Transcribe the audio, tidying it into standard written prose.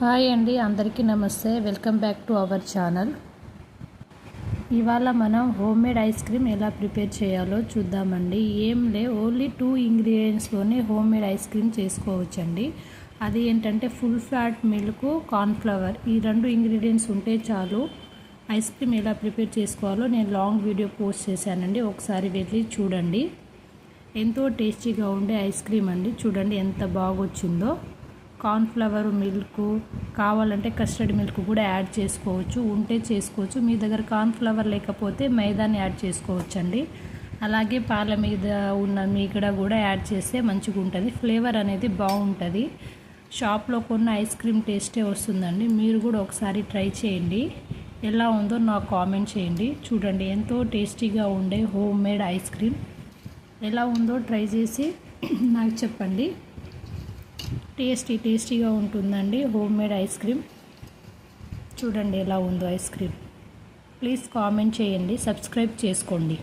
Hi అండి, అందరికీ నమస్తే. Welcome back to our channel. ఇవాళ మనం హోమ్ మేడ్ ఐస్ క్రీమ్ ఎలా ప్రిపేర్ చేయాలో చూద్దామండి. ఓన్లీ 2 ఇంగ్రీడియంట్స్తోనే హోమ్ మేడ్ ఐస్ క్రీమ్ చేసుకోవచ్చండి. అది ఏంటంటే ఫుల్ ఫ్యాట్ మిల్క్, కార్న్ఫ్లవర్. ఈ 2 ఇంగ్రీడియంట్స్ ఉంటే చాలు. ఐస్ క్రీమ్ ఎలా ప్రిపేర్ చేసుకోవాలో నేను లాంగ్ వీడియో పోస్ట్ చేశానండి, ఒకసారి వెళ్ళి చూడండి. ఎంతో టేస్టీగా ఉండే ఐస్ క్రీమ్ అండి. చూడండి ఎంత బాగొచ్చిందో. కార్న్ఫ్లవర్ మిల్క్ కావాలంటే కస్టర్డ్ మిల్క్ కూడా యాడ్ చేసుకోవచ్చు, ఉంటే చేసుకోవచ్చు. మీ దగ్గర కార్న్ఫ్లవర్ లేకపోతే మైదాని యాడ్ చేసుకోవచ్చండి. అలాగే పాల మీద ఉన్న మీగడ కూడా యాడ్ చేస్తే మంచిగా ఉంటుంది. ఫ్లేవర్ అనేది బాగుంటుంది. షాప్లో కొన్న ఐస్ క్రీమ్ టేస్టే వస్తుందండి. మీరు కూడా ఒకసారి ట్రై చేయండి. ఎలా ఉందో నాకు కామెంట్ చేయండి. చూడండి ఎంతో టేస్టీగా ఉండే హోమ్ మేడ్ ఐస్ క్రీమ్. ఎలా ఉందో ట్రై చేసి నాకు చెప్పండి. టేస్టీగా ఉంటుందండి హోమ్ మేడ్ ఐస్ క్రీమ్. చూడండి ఎలా ఉందో ఐస్ క్రీమ్. ప్లీజ్ కామెంట్ చేయండి, సబ్స్క్రైబ్ చేసుకోండి.